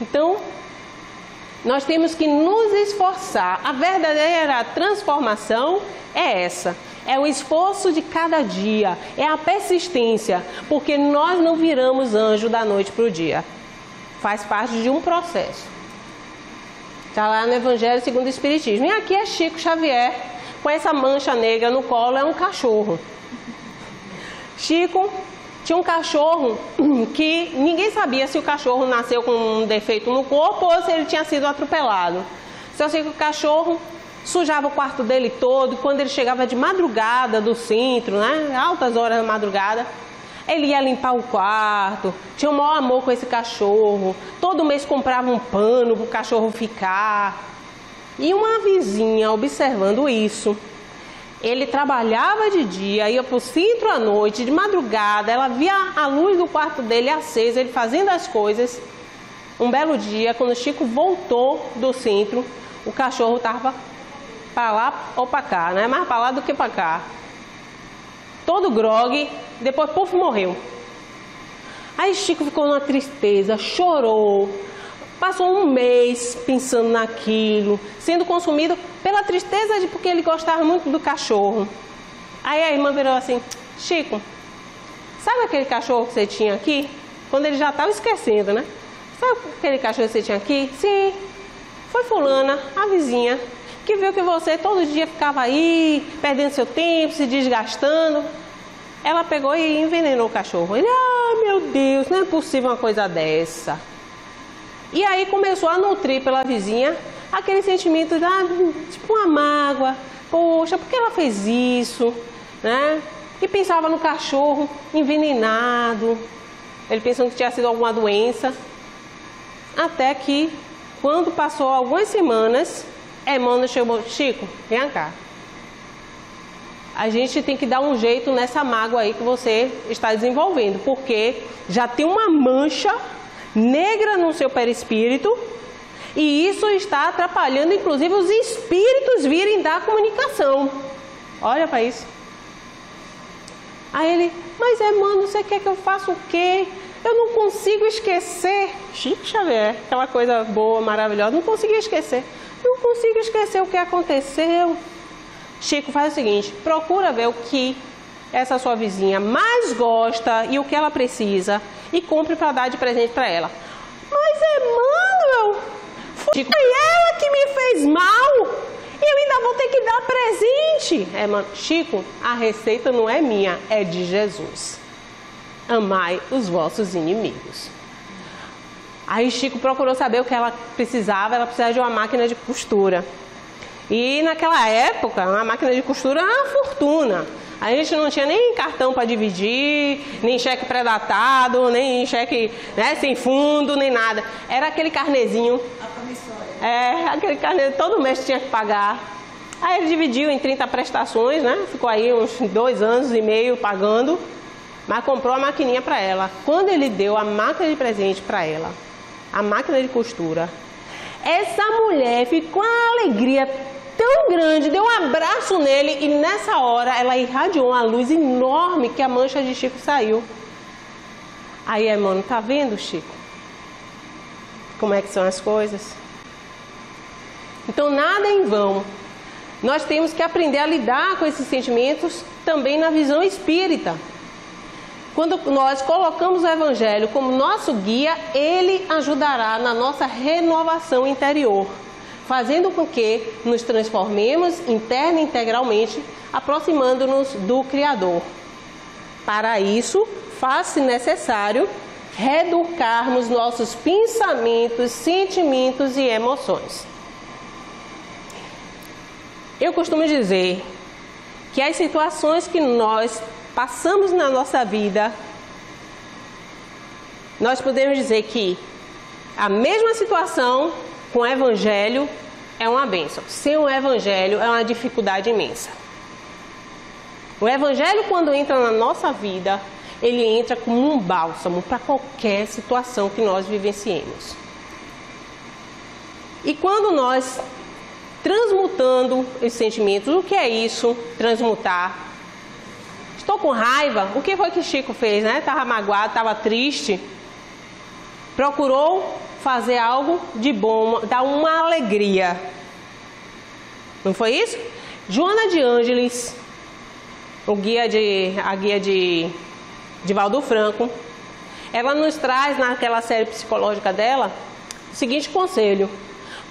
Então, nós temos que nos esforçar. A verdadeira transformação é essa. É o esforço de cada dia. É a persistência. Porque nós não viramos anjo da noite para o dia. Faz parte de um processo. Está lá no Evangelho segundo o Espiritismo. E aqui é Chico Xavier, com essa mancha negra no colo, é um cachorro. Chico tinha um cachorro que ninguém sabia se o cachorro nasceu com um defeito no corpo ou se ele tinha sido atropelado. Só sei que o cachorro sujava o quarto dele todo. Quando ele chegava de madrugada do centro, né, altas horas da madrugada, ele ia limpar o quarto, tinha o maior amor com esse cachorro. Todo mês comprava um pano para o cachorro ficar. E uma vizinha, observando isso, ele trabalhava de dia, ia para o centro à noite, de madrugada, ela via a luz do quarto dele acesa, ele fazendo as coisas. Um belo dia, quando o Chico voltou do centro, o cachorro estava para lá ou para cá, né? Mais para lá do que para cá. Todo grogue, depois, puf, morreu. Aí Chico ficou numa tristeza, chorou. Passou um mês pensando naquilo, sendo consumido pela tristeza porque ele gostava muito do cachorro. Aí a irmã virou assim, Chico, sabe aquele cachorro que você tinha aqui? Quando ele já estava esquecendo, né? Sabe aquele cachorro que você tinha aqui? Sim, foi fulana, a vizinha, que viu que você todo dia ficava aí, perdendo seu tempo, se desgastando. Ela pegou e envenenou o cachorro. Ele, meu Deus, não é possível uma coisa dessa. E aí começou a nutrir pela vizinha aquele sentimento de tipo uma mágoa. Poxa, por que ela fez isso? Né? E pensava no cachorro envenenado. Ele pensando que tinha sido alguma doença. Até que, quando passou algumas semanas, Emmanuel chegou: Chico, vem cá. A gente tem que dar um jeito nessa mágoa aí que você está desenvolvendo, porque já tem uma mancha negra no seu perispírito e isso está atrapalhando, inclusive, os espíritos virem da comunicação. Olha para isso. Aí ele: mas Emmanuel, você quer que eu faça o quê? Eu não consigo esquecer. Chico Xavier, aquela coisa boa, maravilhosa, não consegui esquecer. Não consigo esquecer o que aconteceu. Chico, faz o seguinte, procura ver o que essa sua vizinha mais gosta e o que ela precisa e compre para dar de presente para ela. Mas Emmanuel, foi ela que me fez mal, eu ainda vou ter que dar presente. Chico, a receita não é minha, é de Jesus. Amai os vossos inimigos. Aí Chico procurou saber o que ela precisava de uma máquina de costura. E naquela época, uma máquina de costura era uma fortuna. A gente não tinha nem cartão para dividir, nem cheque pré-datado, nem cheque, né, sem fundo, nem nada. Era aquele carnezinho. A promissória. Aquele carnezinho, todo mês tinha que pagar. Aí ele dividiu em 30 prestações, né? Ficou aí uns 2 anos e meio pagando, mas comprou a maquininha para ela. Quando ele deu a máquina de presente para ela, a máquina de costura, essa mulher ficou uma alegria tão grande, deu um abraço nele e nessa hora ela irradiou uma luz enorme que a mancha de Chico saiu. Aí, Emmanuel, tá vendo, Chico? Como é que são as coisas? Então, nada em vão. Nós temos que aprender a lidar com esses sentimentos também na visão espírita. Quando nós colocamos o Evangelho como nosso guia, ele ajudará na nossa renovação interior, fazendo com que nos transformemos interna e integralmente, aproximando-nos do Criador. Para isso, faz-se necessário reeducarmos nossos pensamentos, sentimentos e emoções. Eu costumo dizer que as situações que nós passamos na nossa vida, nós podemos dizer que a mesma situação com o Evangelho é uma bênção. Sem o Evangelho é uma dificuldade imensa. O Evangelho, quando entra na nossa vida, ele entra como um bálsamo para qualquer situação que nós vivenciemos. E quando nós transmutando os sentimentos, o que é isso? Transmutar. Estou com raiva. O que foi que Chico fez, né? Estava magoado, estava triste. Procurou fazer algo de bom, dar uma alegria. Não foi isso? Joana de Ângeles, a guia de Valdo Franco, ela nos traz naquela série psicológica dela o seguinte conselho: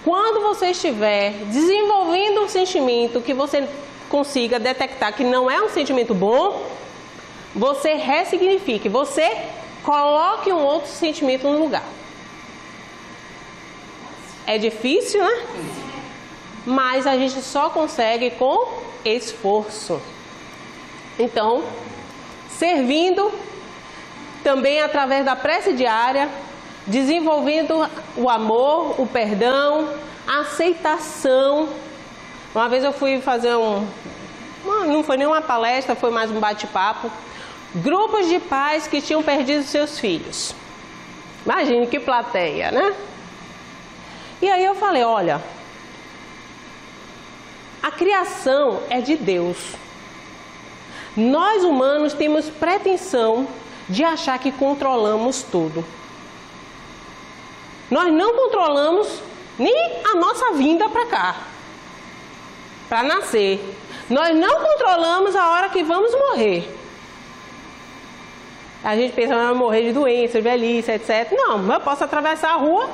quando você estiver desenvolvendo um sentimento que você consiga detectar que não é um sentimento bom, você ressignifique, você coloque um outro sentimento no lugar. É difícil, né? Mas a gente só consegue com esforço. Então, servindo também através da prece diária, desenvolvendo o amor, o perdão, a aceitação. Uma vez eu fui fazer não foi nem uma palestra, foi mais um bate-papo. Grupos de pais que tinham perdido seus filhos. Imagine que plateia, né? E aí eu falei, olha, a criação é de Deus. Nós humanos temos pretensão de achar que controlamos tudo. Nós não controlamos nem a nossa vinda para cá, para nascer. Nós não controlamos a hora que vamos morrer. A gente pensa que vamos morrer de doença, de velhice, etc. Não, eu posso atravessar a rua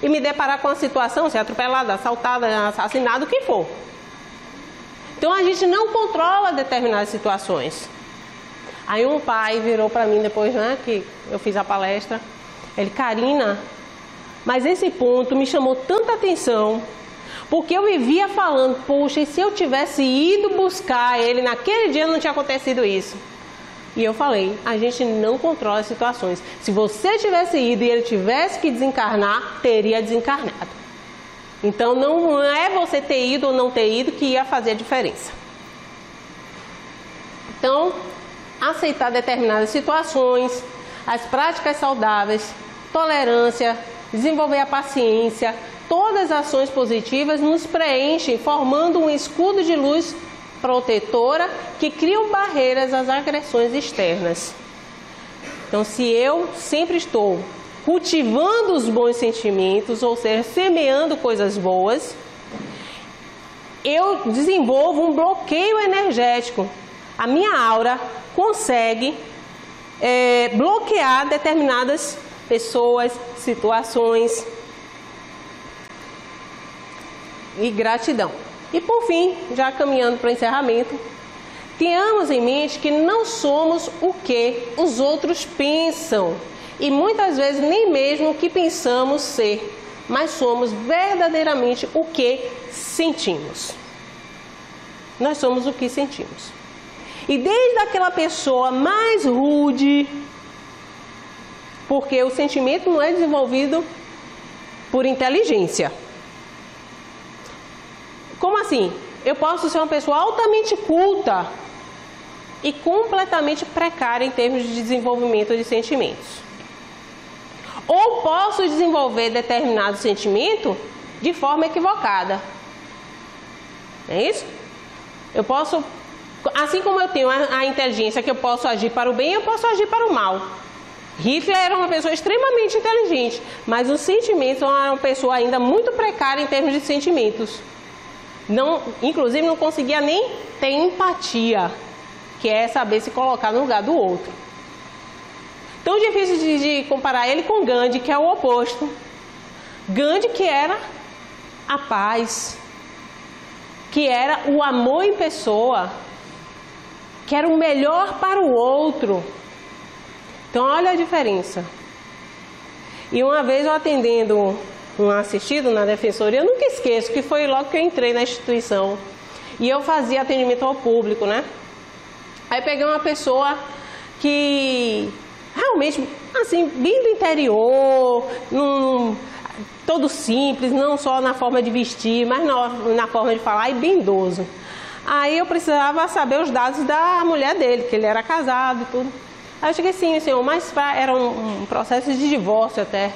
e me deparar com uma situação, ser atropelada, assaltada, assassinada, o que for. Então a gente não controla determinadas situações. Aí um pai virou para mim depois, né, que eu fiz a palestra. Ele, Karina, Mas esse ponto me chamou tanta atenção, porque eu vivia falando, poxa, e se eu tivesse ido buscar ele, naquele dia não tinha acontecido isso. E eu falei, a gente não controla as situações. Se você tivesse ido e ele tivesse que desencarnar, teria desencarnado. Então não é você ter ido ou não ter ido que ia fazer a diferença. Então, aceitar determinadas situações, as práticas saudáveis, tolerância, desenvolver a paciência, todas as ações positivas nos preenchem, formando um escudo de luz protetora que criam barreiras às agressões externas. Então, se eu sempre estou cultivando os bons sentimentos, ou seja, semeando coisas boas, eu desenvolvo um bloqueio energético. A minha aura consegue bloquear determinadas pessoas, situações. E gratidão. E por fim, já caminhando para o encerramento, tenhamos em mente que não somos o que os outros pensam e muitas vezes nem mesmo o que pensamos ser, mas somos verdadeiramente o que sentimos. Nós somos o que sentimos. E desde aquela pessoa mais rude, porque o sentimento não é desenvolvido por inteligência. Como assim? Eu posso ser uma pessoa altamente culta e completamente precária em termos de desenvolvimento de sentimentos. Ou posso desenvolver determinado sentimento de forma equivocada. É isso? Eu posso, assim como eu tenho a inteligência que eu posso agir para o bem, eu posso agir para o mal. Hitler era uma pessoa extremamente inteligente, mas os sentimentos são uma pessoa ainda muito precária em termos de sentimentos. Inclusive não conseguia nem ter empatia, que é saber se colocar no lugar do outro. Tão difícil de comparar ele com Gandhi, que é o oposto. Gandhi, que era a paz, que era o amor em pessoa, que era o melhor para o outro. Então olha a diferença. E uma vez eu atendendo um assistido na defensoria, eu nunca esqueço que foi logo que eu entrei na instituição e eu fazia atendimento ao público, né? Aí peguei uma pessoa que realmente, assim, bem do interior, todo simples, não só na forma de vestir, mas na forma de falar, e bem idoso. Aí eu precisava saber os dados da mulher dele, que ele era casado e tudo. Aí eu cheguei assim, senhor, mas era um processo de divórcio até.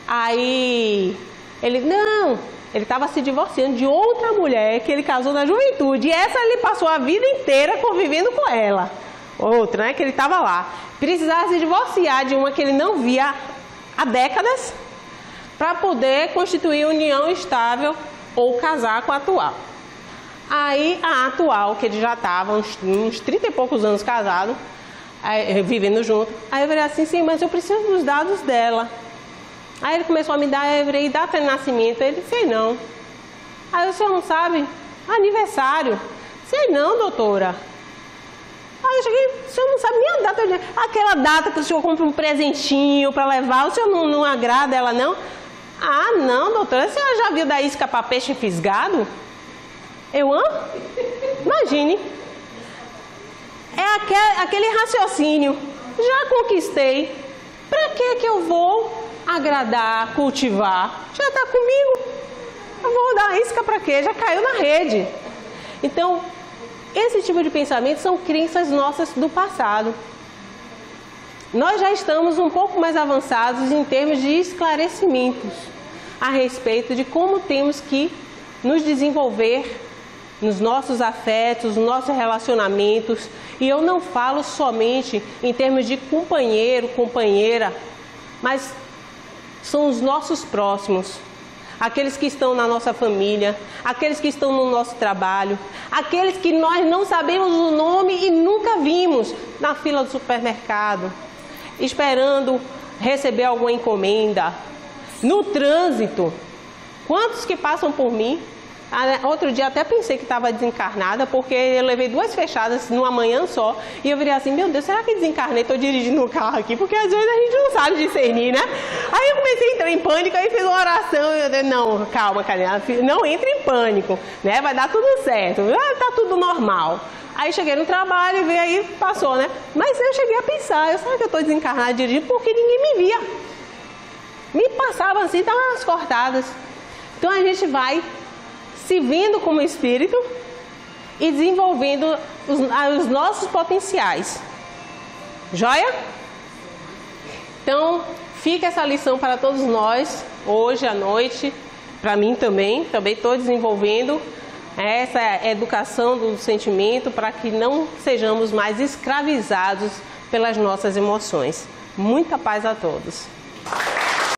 Aí ele, não, ele estava se divorciando de outra mulher que ele casou na juventude. E essa ele passou a vida inteira convivendo com ela. Outra, né, que ele estava lá. Precisava se divorciar de uma que ele não via há décadas para poder constituir união estável ou casar com a atual. Aí a atual, que ele já estava uns 30 e poucos anos casado, vivendo junto. Aí eu falei assim, sim, mas eu preciso dos dados dela. Aí ele começou a me dar data de nascimento. Ele disse, sei não. Aí o senhor não sabe? Aniversário. Sei não, doutora. Aí eu cheguei, o senhor não sabe nem a data. Aquela data que o senhor compra um presentinho para levar, o senhor não agrada ela não? Ah, não, doutora. A senhora já viu da isca para peixe fisgado? Eu, imagine. É aquele raciocínio. Já conquistei. Para que eu vou agradar, cultivar? Já está comigo. Eu vou dar isca para quê? Já caiu na rede. Então, esse tipo de pensamento são crenças nossas do passado. Nós já estamos um pouco mais avançados em termos de esclarecimentos a respeito de como temos que nos desenvolver nos nossos afetos, nos nossos relacionamentos. E eu não falo somente em termos de companheiro, companheira, mas são os nossos próximos. Aqueles que estão na nossa família, aqueles que estão no nosso trabalho, aqueles que nós não sabemos o nome e nunca vimos na fila do supermercado, esperando receber alguma encomenda, no trânsito. Quantos que passam por mim Outro dia até pensei que estava desencarnada, porque eu levei 2 fechadas numa manhã só. E eu virei assim, meu Deus, será que desencarnei? Estou dirigindo o carro aqui, porque às vezes a gente não sabe discernir, né? Aí eu comecei a entrar em pânico, aí fiz uma oração. E eu disse, não, calma, Karina, não entre em pânico, né? Vai dar tudo certo, tá tudo normal. Aí cheguei no trabalho e aí passou, né? Mas eu cheguei a pensar, será que eu estou desencarnada dirigindo? Porque ninguém me via. Me passava assim, estavam as cortadas. Então a gente vai se vendo como espírito e desenvolvendo os nossos potenciais. Joia? Então, fica essa lição para todos nós, hoje à noite, para mim também estou desenvolvendo essa educação do sentimento para que não sejamos mais escravizados pelas nossas emoções. Muita paz a todos.